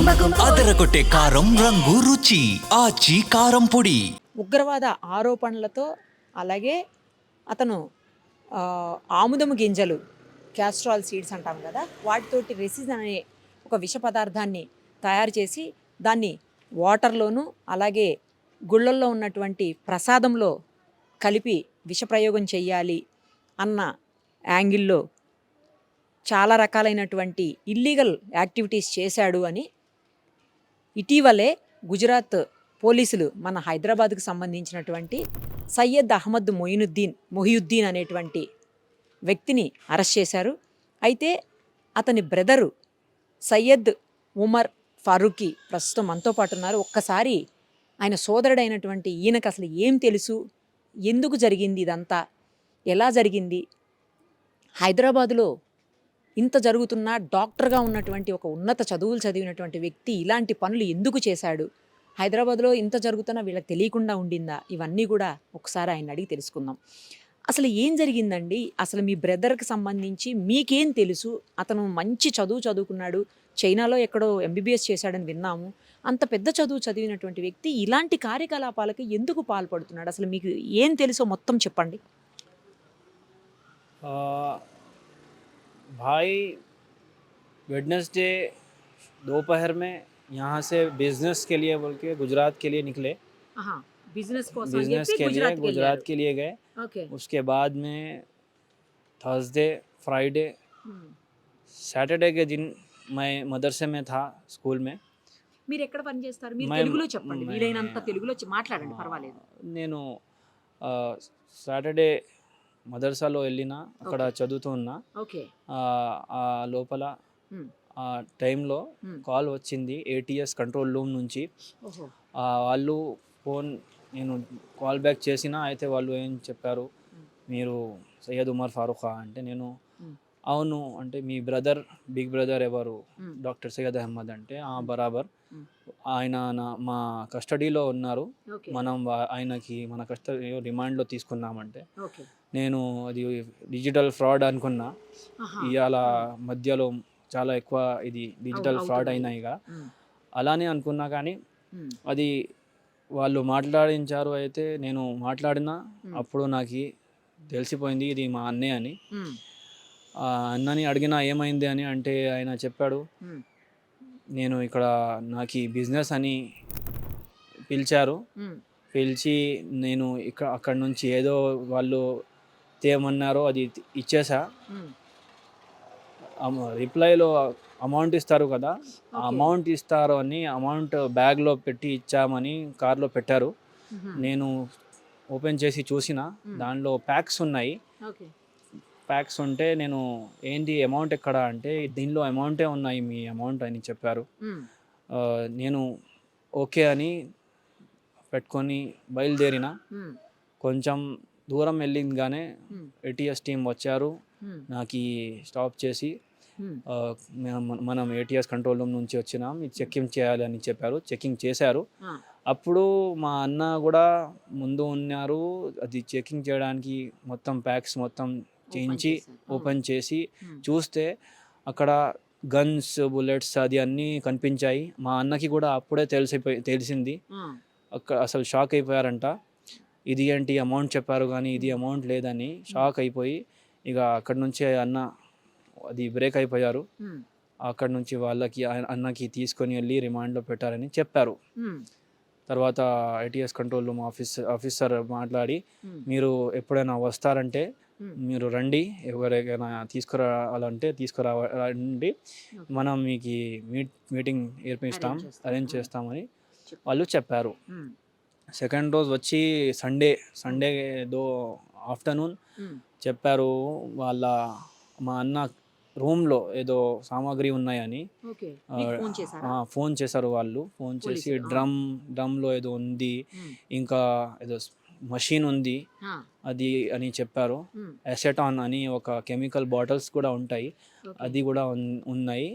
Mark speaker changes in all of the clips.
Speaker 1: అదరగొట్టే కారం రంగు రుచి ఆచి కారం పొడి.
Speaker 2: ఉగ్రవాద ఆరోపణలతో అలాగే అతను ఆముదము గింజలు క్యాస్ట్రాల్ సీడ్స్ అంటాం కదా, వాటితోటి రెసిన్ అనే ఒక విష పదార్థాన్ని తయారు చేసి దాన్ని వాటర్లోనూ అలాగే గుళ్ళల్లో ఉన్నటువంటి ప్రసాదంలో కలిపి విషప్రయోగం చెయ్యాలి అన్న యాంగిల్లో చాలా రకాలైనటువంటి ఇల్లీగల్ యాక్టివిటీస్ చేశాడు అని ఇటీవలే గుజరాత్ పోలీసులు మన హైదరాబాద్కు సంబంధించినటువంటి సయ్యద్ అహ్మద్ మొహియుద్దీన్ అనేటువంటి వ్యక్తిని అరెస్ట్ చేశారు. అయితే అతని బ్రదరు సయ్యద్ ఉమర్ ఫారూఖీ ప్రస్తుతం మనతో పాటు ఉన్నారు. ఒక్కసారి ఆయన సోదరుడైనటువంటి ఈయనకు అసలు ఏం తెలుసు, ఎందుకు జరిగింది ఇదంతా, ఎలా జరిగింది, హైదరాబాదులో ఇంత జరుగుతున్నా డాక్టర్గా ఉన్నటువంటి ఒక ఉన్నత చదువులు చదివినటువంటి వ్యక్తి ఇలాంటి పనులు ఎందుకు చేశాడు, హైదరాబాద్లో ఇంత జరుగుతున్నా వీళ్ళకి తెలియకుండా ఉండిందా, ఇవన్నీ కూడా ఒకసారి ఆయన అడిగి తెలుసుకుందాం. అసలు ఏం జరిగిందండి, అసలు మీ బ్రదర్కి సంబంధించి మీకేం తెలుసు? అతను మంచి చదువుకున్నాడు, చైనాలో ఎక్కడో ఎంబీబీఎస్ చేశాడని విన్నాము. అంత పెద్ద చదువు చదివినటువంటి వ్యక్తి ఇలాంటి కార్యకలాపాలకు ఎందుకు పాల్పడుతున్నాడు? అసలు మీకు ఏం తెలుసో మొత్తం చెప్పండి.
Speaker 3: भाई वेडनेसडे दोपहर में यहाँ से बिजनेस के लिए बोल के गुजरात के लिए निकले।
Speaker 2: बिजनेस
Speaker 3: के लिए गुजरात के लिए गए।
Speaker 2: ओके।
Speaker 3: उसके बाद में थर्सडे फ्राइडे सैटरडे के दिन मैं मदरसे में था, स्कूल में.
Speaker 2: మీరు ఎక్కడ పని చేస్తారు? మీరు తెలుగులో చెప్పండి, వీలైనంత తెలుగులో మాట్లాడండి, పర్వాలేదు.
Speaker 3: నేను సాటర్డే మదర్సాలో వెళ్ళిన, అక్కడ చదువుతూ ఉన్నా. ఆ లోపల ఆ టైంలో కాల్ వచ్చింది ఏటీఎస్ కంట్రోల్ రూమ్ నుంచి. వాళ్ళు ఫోన్, నేను కాల్ బ్యాక్ చేసిన, అయితే వాళ్ళు ఏం చెప్పారు, మీరు సయ్యద్ ఉమర్ ఫారూఖా అంటే, నేను అవును అంటే, మీ బ్రదర్ బిగ్ బ్రదర్ ఎవరు, డాక్టర్ సయ్యద్ అహ్మద్ అంటే, బరాబర్ ఆయన మా కస్టడీలో ఉన్నారు, మనం ఆయనకి మన కస్టడీలో రిమాండ్లో తీసుకున్నామంటే, నేను అది డిజిటల్ ఫ్రాడ్ అనుకున్నా. ఇవాళ మధ్యలో చాలా ఎక్కువ ఇది డిజిటల్ ఫ్రాడ్ అయినాయిగా, అలానే అనుకున్నా. కానీ అది వాళ్ళు మాట్లాడించారు. అయితే నేను మాట్లాడినా, అప్పుడు నాకు తెలిసిపోయింది ఇది మా అన్నయ్య అని. అన్నని అడిగినా ఏమైంది అని అంటే, ఆయన చెప్పాడు, నేను ఇక్కడ నాకు ఈ బిజినెస్ అని పిలిచారు, పిలిచి నేను అక్కడ నుంచి ఏదో వాళ్ళు తేమన్నారో అది ఇచ్చేసా. రిప్లైలో అమౌంట్ ఇస్తారు కదా, ఆ అమౌంట్ ఇస్తారు అని అమౌంట్ బ్యాగ్లో పెట్టి ఇచ్చామని కార్లో పెట్టారు. నేను ఓపెన్ చేసి చూసిన, దానిలో ప్యాక్స్ ఉన్నాయి. ప్యాక్స్ ఉంటే నేను ఏంటి అమౌంట్ ఎక్కడ అంటే, దీనిలో అమౌంటే ఉన్నాయి, మీ అమౌంట్ అని చెప్పారు. నేను ఓకే అని పెట్టుకొని బయలుదేరిన. కొంచెం దూరం వెళ్ళిందిగానే ఏటీఎస్ టీం వచ్చారు, నాకు స్టాప్ చేసి, మనం ఏటీఎస్ కంట్రోల్ రూమ్ నుంచి వచ్చినాం, చెక్కింగ్ చేయాలి అని చెప్పారు. చెక్కింగ్ చేశారు. అప్పుడు మా అన్న కూడా ముందు ఉన్నారు. అది చెక్కింగ్ చేయడానికి మొత్తం ప్యాక్స్ మొత్తం చేయించి ఓపెన్ చేసి చూస్తే అక్కడ గన్స్, బుల్లెట్స్ అది అన్నీ కనిపించాయి. మా అన్నకి కూడా అప్పుడే తెలిసింది. అక్కడ అసలు షాక్ అయిపోయారంట. ఇది ఏంటి అమౌంట్ చెప్పారు కానీ ఇది అమౌంట్ లేదని షాక్ అయిపోయి, ఇక అక్కడి నుంచే అన్న అది బ్రేక్ అయిపోయారు. అక్కడ నుంచి అన్నకి తీసుకొని వెళ్ళి రిమాండ్లో పెట్టారని చెప్పారు. తర్వాత ఐటీఎస్ కంట్రోల్ రూమ్ ఆఫీసర్ మాట్లాడి, మీరు ఎప్పుడైనా వస్తారంటే మీరు రండి, ఎవరికైనా తీసుకురావాలంటే తీసుకురావండి, మనం మీకు మీటింగ్ అరేంజ్ చేస్తామని వాళ్ళు చెప్పారు. సెకండ్ రోజు వచ్చి సండే ఆఫ్టర్నూన్ చెప్పారు, మా అన్న రూమ్లో ఏదో సామాగ్రి ఉన్నాయని ఫోన్ చేశారు. వాళ్ళు ఫోన్ చేసి డ్రమ్లో ఏదో ఉంది, ఇంకా ఏదో మషీన్ ఉంది అది అని చెప్పారు. అసెటాన్ అని ఒక కెమికల్ బాటిల్స్ కూడా ఉంటాయి, అది కూడా ఉన్నాయి.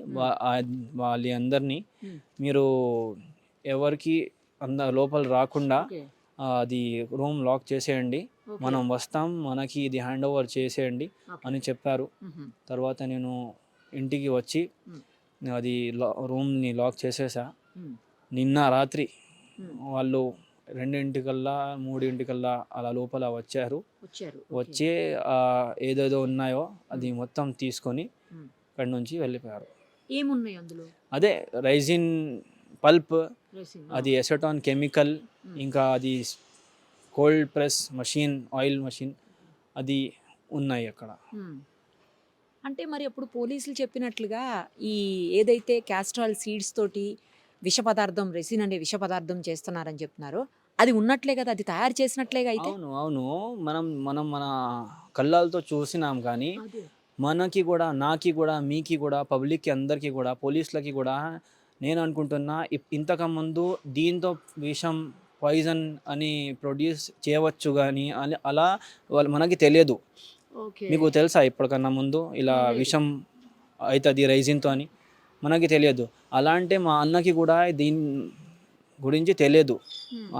Speaker 3: వాళ్ళందరినీ మీరు ఎవరికి లోపల రాకుండా అది రూమ్ లాక్ చేసేయండి, మనం వస్తాం, మనకి ఇది హ్యాండ్ ఓవర్ చేసేయండి అని చెప్పారు. తర్వాత నేను ఇంటికి వచ్చి అది రూమ్ని లాక్ చేసేసా. నిన్న రాత్రి వాళ్ళు 2:00కల్లా 3:00కల్లా అలా లోపల వచ్చారు. వచ్చి ఏదేదో ఉన్నాయో అది మొత్తం తీసుకొని అక్కడి నుంచి వెళ్ళిపోయారు.
Speaker 2: ఏమున్నాయి అందులో?
Speaker 3: అదే రైజిన్ పల్ప్, అది ఎసెటాన్ కెమికల్, ఇంకా అది cold press machine, oil machine అది ఉన్నాయి అక్కడ.
Speaker 2: అంటే మరి అప్పుడు పోలీసులు చెప్పినట్లుగా ఈ ఏదైతే క్యాస్ట్రాల్ సీడ్స్ తోటి విష పదార్థం, రెసిన్ అనే విష పదార్థం చేస్తున్నారని చెప్తున్నారో అది ఉన్నట్లే కదా, అది తయారు చేసినట్లేగా అయితే.
Speaker 3: అవును అవును, మనం మనం మన కళ్ళాలతో చూసినాం, కానీ మనకి కూడా, నాకి కూడా, మీకి కూడా, పబ్లిక్కి అందరికీ కూడా, పోలీసులకి కూడా నేను అనుకుంటున్నా ఇంతకుముందు దీంతో విషం పాయిజన్ అని ప్రొడ్యూస్ చేయవచ్చు, కానీ అలా మనకి తెలియదు. మీకు తెలుసా ఇప్పటికన్నా ముందు ఇలా విషం అవుతుంది రైజిన్తో అని? మనకి తెలియదు. అలా అంటే మా అన్నకి కూడా దీని గురించి తెలియదు.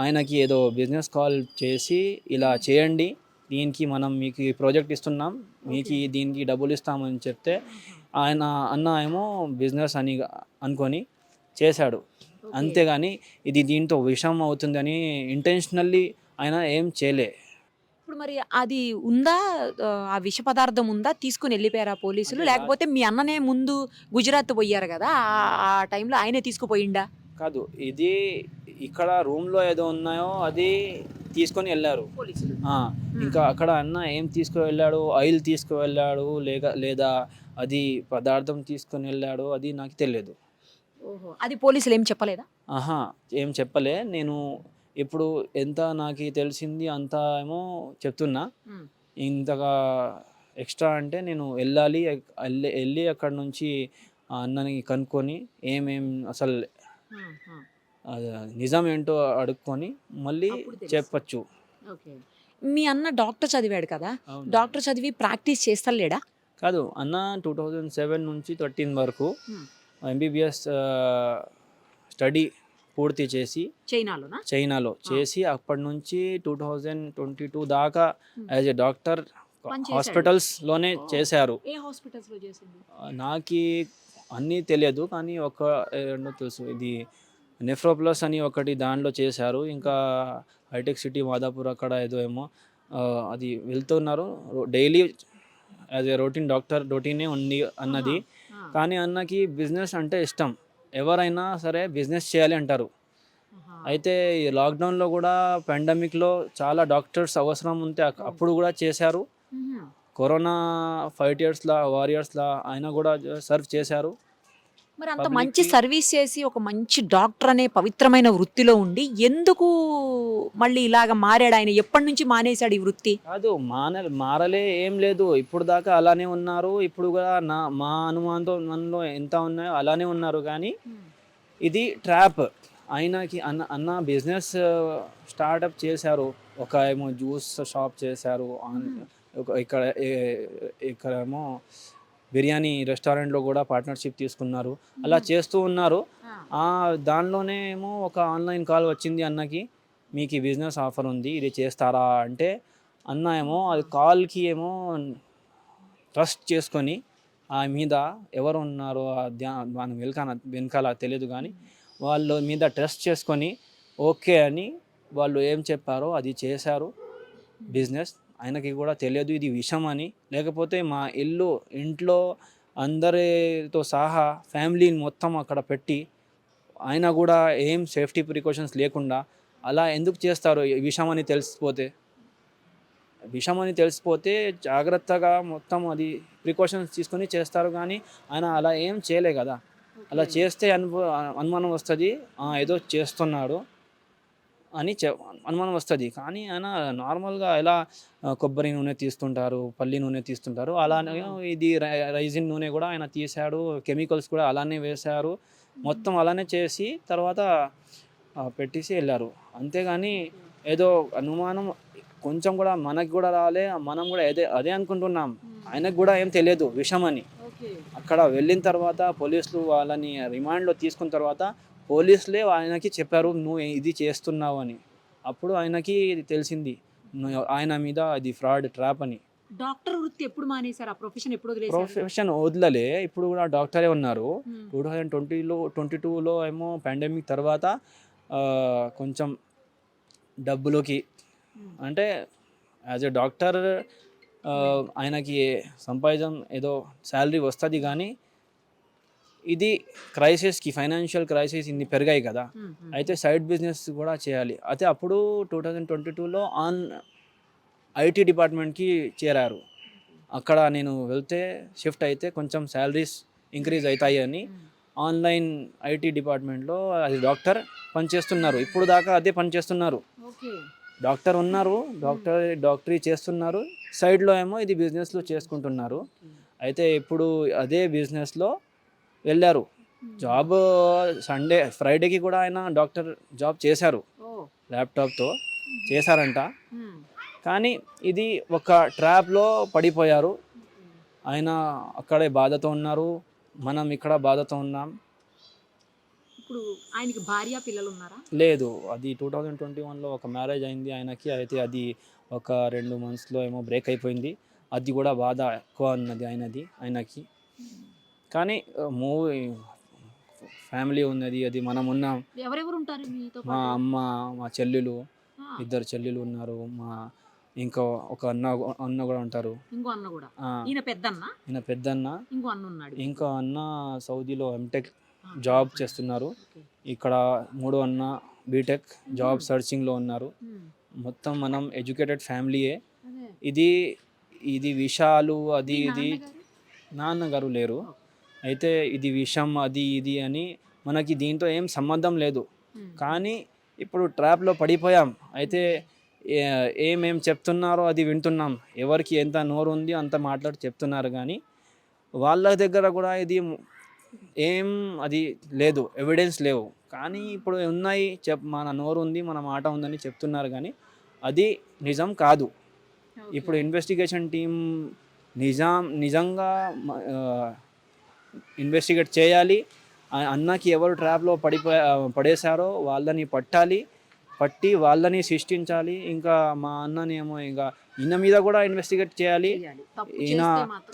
Speaker 3: ఆయనకి ఏదో బిజినెస్ కాల్ చేసి ఇలా చేయండి, దీనికి మనం మీకు ఈ ప్రాజెక్ట్ ఇస్తున్నాం, మీకు దీనికి డబ్బులు ఇస్తామని చెప్తే అన్న ఏమో బిజినెస్ అని అనుకొని చేశాడు. అంతేగాని ఇది దీంతో విషం అవుతుందని ఇంటెన్షనల్లీ ఆయన ఏం చేయలే.
Speaker 2: ఇప్పుడు మరి అది ఉందా, ఆ విష పదార్థం ఉందా? తీసుకుని వెళ్ళిపోయారా పోలీసులు? లేకపోతే మీ అన్ననే ముందు గుజరాత్ పోయారు కదా, ఆ టైంలో ఆయనే తీసుకుపోయిండా?
Speaker 3: కాదు, ఇది ఇక్కడ రూమ్లో ఏదో ఉన్నాయో అది తీసుకొని వెళ్ళారు
Speaker 2: పోలీసులు.
Speaker 3: ఇంకా అక్కడ అన్న ఏం తీసుకువెళ్ళాడు, ఆయిల్ తీసుకువెళ్ళాడు లేదా అది పదార్థం తీసుకొని వెళ్ళాడు, అది నాకు తెలియదు.
Speaker 2: ఓహో, అది పోలీసులు ఏం చెప్పలేదా?
Speaker 3: ఏం చెప్పలే. నేను ఇప్పుడు ఎంత నాకు తెలిసింది అంత ఏమో చెప్తున్నా. ఇంతగా ఎక్స్ట్రా అంటే నేను వెళ్ళి అక్కడ నుంచి అన్నని కనుక్కొని అసలు నిజం ఏంటో అడుక్కొని మళ్ళీ చెప్పచ్చు.
Speaker 2: మీ అన్న డాక్టర్ చదివాడు కదా, డాక్టర్ చదివి ప్రాక్టీస్ చేస్తలేడా?
Speaker 3: కాదు, అన్న 2007 నుంచి 13 వరకు MBBS స్టడీ పూర్తి చేసి చైనాలో చేసి అప్పటి నుంచి 2022 దాకా యాజ్ ఎ డాక్టర్ హాస్పిటల్స్లోనే చేశారు. నాకు అన్నీ తెలియదు, కానీ రెండో తెలుసు, ఇది నెఫ్రోప్లస్ అని ఒకటి దాంట్లో చేశారు. ఇంకా హైటెక్ సిటీ మాదాపూర్ అక్కడ ఏమో అది వెళ్తున్నారు డైలీ యాజ్ ఏ రొటీనే ఉంది అన్నది. కానీ అన్నకి బిజినెస్ అంటే ఇష్టం, ఎవరైనా సరే బిజినెస్ చేయాలి అంటారు. అయితే ఈ లాక్డౌన్లో కూడా పాండమిక్లో చాలా డాక్టర్స్ అవసరం ఉంటే అప్పుడు కూడా చేశారు. కరోనా వారియర్స్లా ఆయన కూడా సర్వ్ చేశారు.
Speaker 2: మరి అంత మంచి సర్వీస్ చేసి ఒక మంచి డాక్టర్ అనే పవిత్రమైన వృత్తిలో ఉండి ఎందుకు మళ్ళీ ఇలాగ మారాడు? ఆయన ఎప్పటి నుంచి మానేశాడు ఈ వృత్తి?
Speaker 3: కాదు, మారలే ఏం లేదు, ఇప్పుడు దాకా అలానే ఉన్నారు. ఇప్పుడు కూడా మా అనుమానంతో మనలో ఎంత ఉన్నాయో అలానే ఉన్నారు. కానీ ఇది ట్రాప్. ఆయనకి అన్న బిజినెస్ స్టార్టప్ చేశారు, ఒక ఏమో జ్యూస్ షాప్ చేశారు, ఇక్కడేమో బిర్యానీ రెస్టారెంట్లో కూడా పార్ట్నర్షిప్ తీసుకున్నారు. అలా చేస్తూ ఉన్నారు. దానిలోనే ఏమో ఒక ఆన్లైన్ కాల్ వచ్చింది అన్నకి, మీకు ఈ బిజినెస్ ఆఫర్ ఉంది, ఇది చేస్తారా అంటే అన్న ఏమో అది కాల్కి ఏమో ట్రస్ట్ చేసుకొని ఆ మీద ఎవరు ఉన్నారో దాని వెనకాల తెలియదు, కానీ వాళ్ళ మీద ట్రస్ట్ చేసుకొని ఓకే అని వాళ్ళు ఏం చెప్పారో అది చేశారు బిజినెస్. ఆయనకి కూడా తెలియదు ఇది విషం అని. లేకపోతే మా ఇంట్లో అందరితో సహా ఫ్యామిలీని మొత్తం అక్కడ పెట్టి ఆయన కూడా ఏం సేఫ్టీ ప్రికాషన్స్ లేకుండా అలా ఎందుకు చేస్తారు? విషం అని తెలిసిపోతే జాగ్రత్తగా మొత్తం అది ప్రికాషన్స్ తీసుకొని చేస్తారు. కానీ ఆయన అలా ఏం చేయలే కదా. అలా చేస్తే అనుమానం వస్తుంది, ఏదో చేస్తున్నాడు అని అనుమానం వస్తుంది. కానీ ఆయన నార్మల్గా ఎలా కొబ్బరి నూనె తీస్తుంటారు, పల్లి నూనె తీస్తుంటారు, అలానే ఇది రైజిన్ నూనె కూడా ఆయన తీశాడు, కెమికల్స్ కూడా అలానే వేశారు, మొత్తం అలానే చేసి తర్వాత పెట్టేసి వెళ్ళారు. అంతేగాని ఏదో అనుమానం కొంచెం కూడా మనకి కూడా రాలే, మనం కూడా అదే అనుకుంటున్నాం. ఆయనకు కూడా ఏం తెలియదు విషయం అని. అక్కడ వెళ్ళిన తర్వాత పోలీసులు వాళ్ళని రిమాండ్లో తీసుకున్న తర్వాత పోలీసులే ఆయనకి చెప్పారు నువ్వు ఇది చేస్తున్నావు అని. అప్పుడు ఆయనకి తెలిసింది ఆయన మీద అది ఫ్రాడ్ ట్రాప్ అని.
Speaker 2: డాక్టర్ వృత్తి ఎప్పుడు మానేశారు? ఆ ప్రొఫెషన్ ఎప్పుడు వదిలేశారు?
Speaker 3: ప్రొఫెషన్ వదలలే, ఇప్పుడు కూడా డాక్టరే ఉన్నారు.
Speaker 2: మ్మ్.
Speaker 3: 2022లో ఏమో పాండమిక్ తర్వాత కొంచెం డబ్బులోకి
Speaker 2: మ్మ్.
Speaker 3: అంటే యాజ్ ఎ డాక్టర్ ఆయనకి సంపాదన ఏదో శాలరీ వస్తుంది, కానీ ఇది క్రైసిస్కి ఫైనాన్షియల్ క్రైసిస్ ఇన్ని పెరిగాయి కదా,
Speaker 2: మ్మ్. మ్మ్.
Speaker 3: అయితే సైడ్ బిజినెస్ కూడా చేయాలి. అయితే అప్పుడు 2022లో ఐటీ డిపార్ట్మెంట్కి చేరారు. అక్కడ నేను వెళ్తే షిఫ్ట్ అయితే కొంచెం శాలరీస్ ఇంక్రీజ్ అవుతాయి అని ఆన్లైన్ ఐటీ డిపార్ట్మెంట్లో అది డాక్టర్ పనిచేస్తున్నారు. ఇప్పుడు దాకా అదే పనిచేస్తున్నారు.
Speaker 2: ఓకే.
Speaker 3: డాక్టర్ ఉన్నారు, డాక్టరీ చేస్తున్నారు, సైడ్లో ఏమో ఇది బిజినెస్లో చేసుకుంటున్నారు. అయితే ఇప్పుడు అదే బిజినెస్లో వెళ్ళారు. జాబ్ సండే ఫ్రైడేకి కూడా ఆయన డాక్టర్ జాబ్ చేశారు,
Speaker 2: ఓ.
Speaker 3: ల్యాప్టాప్తో చేశారంట.
Speaker 2: మ్మ్.
Speaker 3: కానీ ఇది ఒక ట్రాప్లో పడిపోయారు. ఆయన అక్కడే బాధతో ఉన్నారు, మనం ఇక్కడ బాధతో ఉన్నాం.
Speaker 2: ఇప్పుడు ఆయనకి భార్య పిల్లలు ఉన్నారా?
Speaker 3: లేదు, అది 2021లో ఒక మ్యారేజ్ అయింది ఆయనకి. అయితే అది ఒక 2 monthsలో ఏమో బ్రేక్ అయిపోయింది. అది కూడా బాధ ఎక్కువ ఉన్నది ఆయనకి. కానీ మూవీ ఫ్యామిలీ ఉన్నది, అది మనం ఉన్నాం.
Speaker 2: ఎవరెవరు ఉంటారు మీతో
Speaker 3: మా
Speaker 2: పాటు?
Speaker 3: అమ్మ, మా చెల్లెలు,
Speaker 2: ఆ,
Speaker 3: 2 చెల్లెలు ఉన్నారు. ఇంకా ఒక అన్న కూడా ఉంటారు.
Speaker 2: ఇంకో అన్న కూడా.
Speaker 3: ఆ,
Speaker 2: ఈయన పెద్దన్న,
Speaker 3: ఈయన పెద్దన్న.
Speaker 2: ఇంకో అన్న ఉన్నాడు.
Speaker 3: ఇంకా అన్న సౌదీలో ఎంటెక్ జాబ్ చేస్తున్నారు.
Speaker 2: ఓకే.
Speaker 3: ఇక్కడ 3 అన్న బీటెక్ జాబ్ సర్చింగ్లో ఉన్నారు.
Speaker 2: మ్మ్.
Speaker 3: మొత్తం మనం ఎడ్యుకేటెడ్ ఫ్యామిలీయే.
Speaker 2: అదే.
Speaker 3: ఇది విషయాలు అది
Speaker 2: మీ
Speaker 3: ఇది
Speaker 2: నాన్నగారు?
Speaker 3: నాన్నగారు లేరు. అయితే ఇది విషయం అది ఇది అని మనకి దీంతో ఏం సంబంధం లేదు.
Speaker 2: మ్మ్.
Speaker 3: కానీ ఇప్పుడు ట్రాప్లో పడిపోయాం. అయితే ఏమేం చెప్తున్నారో అది వింటున్నాం. ఎవరికి ఎంత నోరు ఉంది అంత మాట్లాడి చెప్తున్నారు, కానీ వాళ్ళ దగ్గర కూడా ఇది ఏం అది లేదు, ఎవిడెన్స్ లేవు. కానీ ఇప్పుడు ఉన్నాయి, మన నోరు ఉంది, మన మాట ఉందని చెప్తున్నారు, కానీ అది నిజం కాదు.
Speaker 2: ఓకే.
Speaker 3: ఇప్పుడు ఇన్వెస్టిగేషన్ టీం నిజంగా ఇన్వెస్టిగేట్ చేయాలి. అన్నకి ఎవరు ట్రాప్లో పడేశారో వాళ్ళని పట్టి వాళ్ళని శిక్షించాలి. ఇంకా మా అన్నని ఏమో ఇంకా ఈయన మీద కూడా ఇన్వెస్టిగేట్ చేయాలి.
Speaker 2: చేయాలి. తప్పు
Speaker 3: ఈయన
Speaker 2: చేస్తే మాత్రం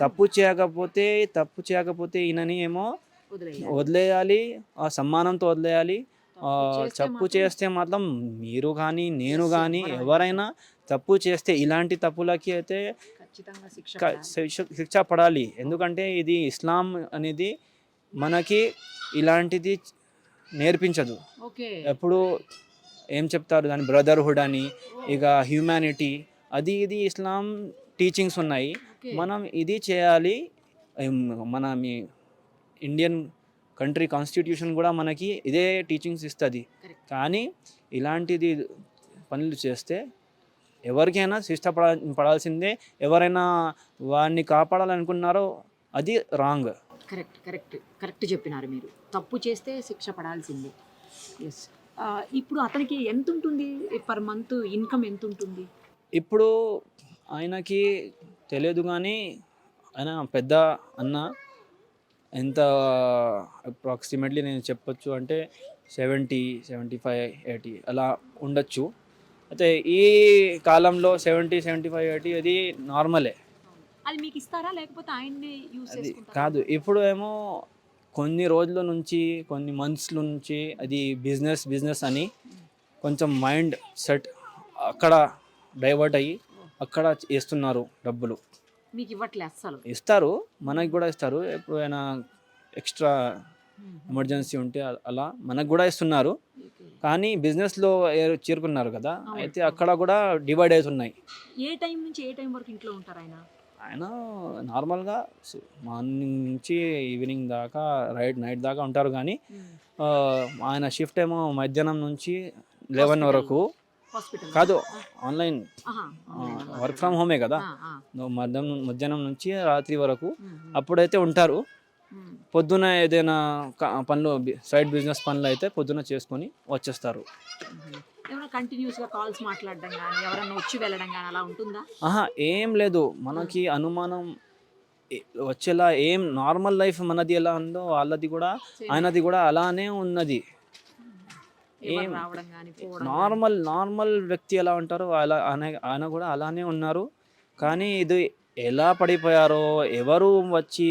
Speaker 3: తప్పు చేయకపోతే ఈయనని ఏమో
Speaker 2: వదిలేయాలి.
Speaker 3: వదిలేయాలి, ఆ సమ్మానంతో వదిలేయాలి.
Speaker 2: తప్పు చేస్తే
Speaker 3: తప్పు
Speaker 2: మాత్రం
Speaker 3: చేస్తే మాత్రం మీరు కానీ నేను కానీ ఎవరైనా తప్పు చేస్తే ఇలాంటి తప్పులకి అయితే
Speaker 2: ఖచ్చితంగా శిక్ష పడాలి.
Speaker 3: శిక్ష పడాలి. ఎందుకంటే ఇది ఇస్లాం అనేది మనకి ఇలాంటిది నేర్పించదు.
Speaker 2: ఓకే.
Speaker 3: ఎప్పుడు ఏం చెప్తారు దాని బ్రదర్హుడ్ అని, ఇక హ్యూమానిటీ, ఇది ఇస్లాం టీచింగ్స్ ఉన్నాయి.
Speaker 2: ఓకే.
Speaker 3: మనం ఇది చేయాలి. మన ఇండియన్ కంట్రీ కాన్స్టిట్యూషన్ కూడా మనకి ఇదే టీచింగ్స్ ఇస్తుంది.
Speaker 2: Correct.
Speaker 3: కానీ ఇలాంటిది పనులు చేస్తే ఎవరికైనా శిక్ష పడాల్సిందే. ఎవరైనా వాడిని కాపాడాలనుకున్నారో అది రాంగ్.
Speaker 2: కరెక్ట్ చెప్పినారు మీరు. తప్పు చేస్తే శిక్ష పడాల్సిందే. ఎస్. ఇప్పుడు అతనికి ఎంత ఉంటుంది పర్ మంత్ ఇన్కమ్, ఎంత ఉంటుంది?
Speaker 3: ఇప్పుడు ఆయనకి తెలియదు, కానీ ఆయన పెద్ద అన్న ఎంత అప్రాక్సిమేట్లీ నేను చెప్పొచ్చు అంటే 70, 75, 80 అలా ఉండొచ్చు. అయితే ఈ కాలంలో 70, 75, 80 అది నార్మలే.
Speaker 2: అది మీకు ఇస్తారా లేకపోతే ఆయన్నే యూస్
Speaker 3: అది
Speaker 2: చేసుకుంటారా?
Speaker 3: కాదు, ఇప్పుడు ఏమో కొన్ని రోజుల నుంచి కొన్ని మంత్స్ నుంచి అది బిజినెస్ అని కొంచెం మైండ్ సెట్ అక్కడ డైవర్ట్ అయ్యి అక్కడ వేస్తున్నారు డబ్బులు.
Speaker 2: మీకు ఇవ్వట్లే అస్సలు?
Speaker 3: ఇస్తారు, మనకి కూడా ఇస్తారు. ఎప్పుడైనా ఎక్స్ట్రా ఎమర్జెన్సీ ఉంటే అలా మనకు కూడా ఇస్తున్నారు. కానీ బిజినెస్లో చేరుకున్నారు కదా, అయితే అక్కడ కూడా డివైడ్ అవుతున్నాయి.
Speaker 2: ఏ టైం నుంచి ఏ టైం వరకు ఇంట్లో ఉంటారు ఆయన?
Speaker 3: నార్మల్గా మార్నింగ్ నుంచి ఈవినింగ్ దాకా నైట్ దాకా ఉంటారు. కానీ ఆయన షిఫ్ట్ ఏమో మధ్యాహ్నం నుంచి 11 వరకు.
Speaker 2: హాస్పిటల్
Speaker 3: కాదు, ఆన్లైన్ వర్క్ ఫ్రమ్ హోమే కదా. మధ్యాహ్నం నుంచి రాత్రి వరకు అప్పుడైతే ఉంటారు. పొద్దున ఏదైనా పనులు సైడ్ బిజినెస్ పనులు అయితే పొద్దున చేసుకొని వచ్చేస్తారు.
Speaker 2: ఏమైనా కంటిన్యూస్గా కాల్స్ మాట్లాడడం కానీ ఎవరైనా వచ్చి వెళ్ళడం కానీ అలా ఉంటుందా?
Speaker 3: ఏం లేదు. మనకి అనుమానం వచ్చేలా ఏం నార్మల్ లైఫ్ మనది ఎలా ఉందో వాళ్ళది కూడా ఆయనది కూడా అలానే ఉన్నది. ఏం నార్మల్ వ్యక్తి ఎలా ఉంటారో ఆయన కూడా అలానే ఉన్నారు. కానీ ఇది ఎలా పడిపోయారో, ఎవరు వచ్చి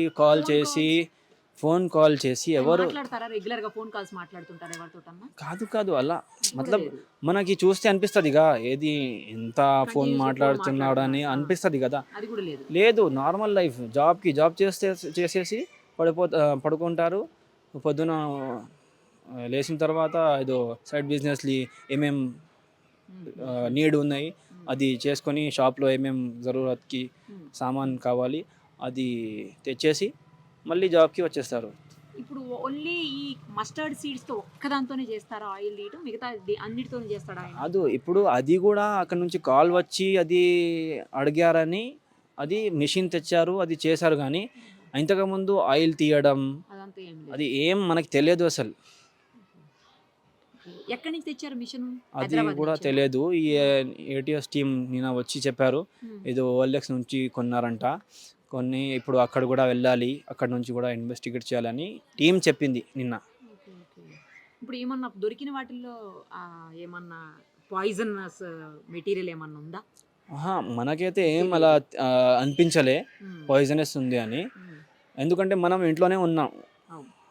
Speaker 3: ఫోన్ కాల్ చేసి ఎవరు
Speaker 2: మాట్లాడతారా రెగ్యులర్ గా ఫోన్ కాల్స్ మాట్లాడుతుంటారు ఎవరితోటన్నా?
Speaker 3: కాదు అలా మతలబ్ మనకి చూస్తే అనిపిస్తుందిగా ఏది ఎంత ఫోన్ మాట్లాడుతున్నాడు అని అనిపిస్తుంది కదా.
Speaker 2: అది కూడా లేదు.
Speaker 3: లేదు, నార్మల్ లైఫ్, జాబ్ చేసేసి పడుకుంటారు. పొద్దున లేచిన తర్వాత ఏదో సైడ్ బిజినెస్లు ఏమేం నీడ్ ఉన్నాయి అది చేసుకొని షాప్లో ఏమేం జరూరత్కి సామాన్ కావాలి అది తెచ్చేసి మళ్ళీ జాబ్కి వచ్చేస్తారు.
Speaker 2: ఇప్పుడు ఓన్లీ ఈ మస్టర్డ్ సీడ్స్ తో ఒక్కదాంతోనే చేస్తారా ఆయిల్ తీయడం? మిగతా అన్నిటితోనే చేస్తాడా ఆయన?
Speaker 3: ఇప్పుడు అది కూడా అక్కడ నుంచి కాల్ వచ్చి అది అడిగారని అది మిషన్ తెచ్చారు, అది చేశారు. కానీ ఇంతకుముందు ఆయిల్ తీయడం
Speaker 2: అదంతా ఏం లేదు.
Speaker 3: అది ఏం మనకి తెలియదు అసలు.
Speaker 2: ఎక్కడి నుంచి తెచ్చారు మిషన్?
Speaker 3: అది కూడా తెలియదు. ఈ ఏటీఎస్ టీమ్ నిన్న వచ్చి చెప్పారు ఏదో OLX నుంచి కొన్నారంట. ఇప్పుడు అక్కడ కూడా వెళ్ళాలి, అక్కడ నుంచి కూడా ఇన్వెస్టిగేట్ చేయాలని టీం చెప్పింది నిన్న.
Speaker 2: ఇప్పుడు ఏమన్నా దొరికిన వాటిల్లో ఏమన్నా పాయిజనస్ మెటీరియల్ ఏమన్నా ఉందా?
Speaker 3: మనకైతే ఏం అలా అనిపించలే పాయిజనస్ ఉంది అని. ఎందుకంటే మనం ఇంట్లోనే ఉన్నాం,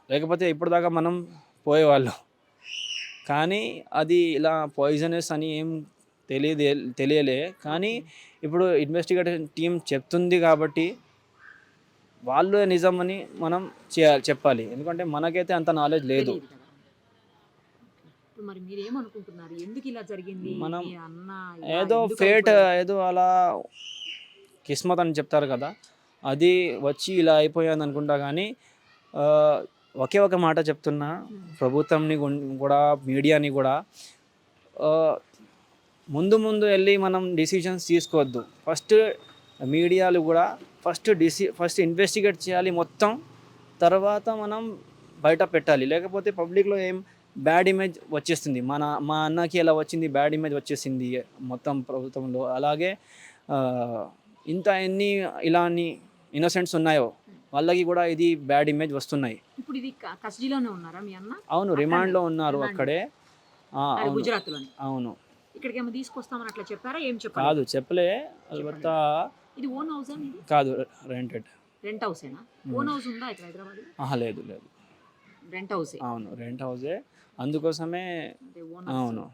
Speaker 3: లేకపోతే ఇప్పుడు దాకా మనం పోయేవాళ్ళం. కానీ అది ఇలా పాయిజనస్ అని ఏం తెలియలే. కానీ ఇప్పుడు ఇన్వెస్టిగేషన్ టీం చెప్తుంది కాబట్టి వాళ్ళు నిజమని మనం చెప్పాలి. ఎందుకంటే మనకైతే అంత నాలెడ్జ్ లేదు.
Speaker 2: మరి మీరు ఏమనుకుంటున్నారు, ఎందుకు ఇలా జరిగింది?
Speaker 3: మనం ఏదో ఫేట్, ఏదో అలా కిస్మత్ అని చెప్తారు కదా, అది వచ్చి ఇలా అయిపోయింది అనుకుంటా. కానీ ఒకే ఒక మాట చెప్తున్నా, ప్రభుత్వంని కూడా మీడియాని కూడా ముందు వెళ్ళి మనం డిసిషన్స్ తీసుకోవద్దు. ఫస్ట్ మీడియాలు కూడా ఫస్ట్ ఇన్వెస్టిగేట్ చేయాలి మొత్తం, తర్వాత మనం బయట పెట్టాలి. లేకపోతే పబ్లిక్లో ఏం బ్యాడ్ ఇమేజ్ వచ్చేస్తుంది. మా అన్నకి ఎలా వచ్చింది, బ్యాడ్ ఇమేజ్ వచ్చేసింది మొత్తం ప్రభుత్వంలో. అలాగే ఎన్ని ఇలాని ఇన్నోసెంట్స్ ఉన్నాయో వాళ్ళకి కూడా ఇది బ్యాడ్ ఇమేజ్ వస్తున్నాయి.
Speaker 2: ఇప్పుడు ఇది కస్టడీలోనే ఉన్నారా మీ అన్న?
Speaker 3: అవును, రిమాండ్లో ఉన్నారు అక్కడే.
Speaker 2: గుజరాత్లో.
Speaker 3: అవును.
Speaker 2: ఇక్కడికి ఏమో తీసుకొస్తామని అట్లా చెప్పారా? ఏం చెప్పారు?
Speaker 3: కాదు, చెప్పలే. అల్బత్తా
Speaker 2: ఇది ఓన్ హౌస్
Speaker 3: కాదు, రెంట్ హౌసేనా?
Speaker 2: ఓన్ హౌస్ ఉందా ఇక్కడ హైదరాబాద్?
Speaker 3: లేదు.
Speaker 2: రెంట్ హౌసే.
Speaker 3: అవును, రెంట్ హౌసే. అందుకోసమే. అవును,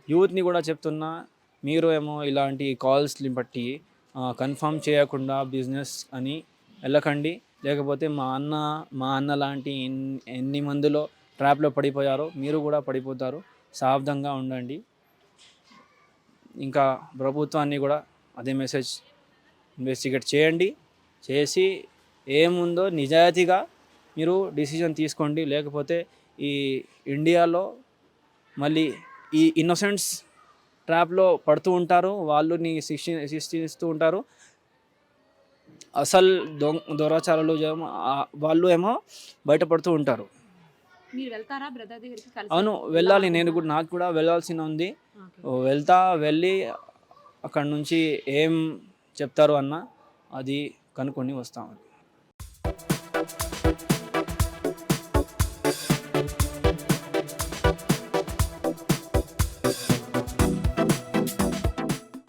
Speaker 3: యూత్ని కూడా చెప్తున్నా, మీరు ఏమో ఇలాంటి కాల్స్ని బట్టి కన్ఫర్మ్ చేయకుండా బిజినెస్ అని వెళ్ళకండి. లేకపోతే మా అన్న లాంటి ఎన్ని మందిలో ట్రాప్లో పడిపోయారో మీరు కూడా పడిపోతారు. సావధానంగా ఉండండి. ఇంకా ప్రభుత్వాన్ని కూడా అదే మెసేజ్, ఇన్వెస్టిగేట్ చేసి ఏముందో నిజాయితీగా మీరు డిసిజన్ తీసుకోండి. లేకపోతే ఈ ఇండియాలో మళ్ళీ ఈ ఇన్నోసెంట్స్ ట్రాప్లో పడుతూ ఉంటారు, వాళ్ళని శిక్షిస్తూ ఉంటారు. అసలు దొరాచారాలు వాళ్ళు ఏమో బయటపడుతూ ఉంటారు.
Speaker 2: మీరు వెళ్తారా బ్రదర్ దగ్గరికి?
Speaker 3: అవును, వెళ్ళాలి. నాకు కూడా వెళ్ళాల్సిన ఉంది. వెళ్ళి అక్కడ నుంచి ఏం చెప్తారు అన్న అది కనుక్కొని వస్తాం.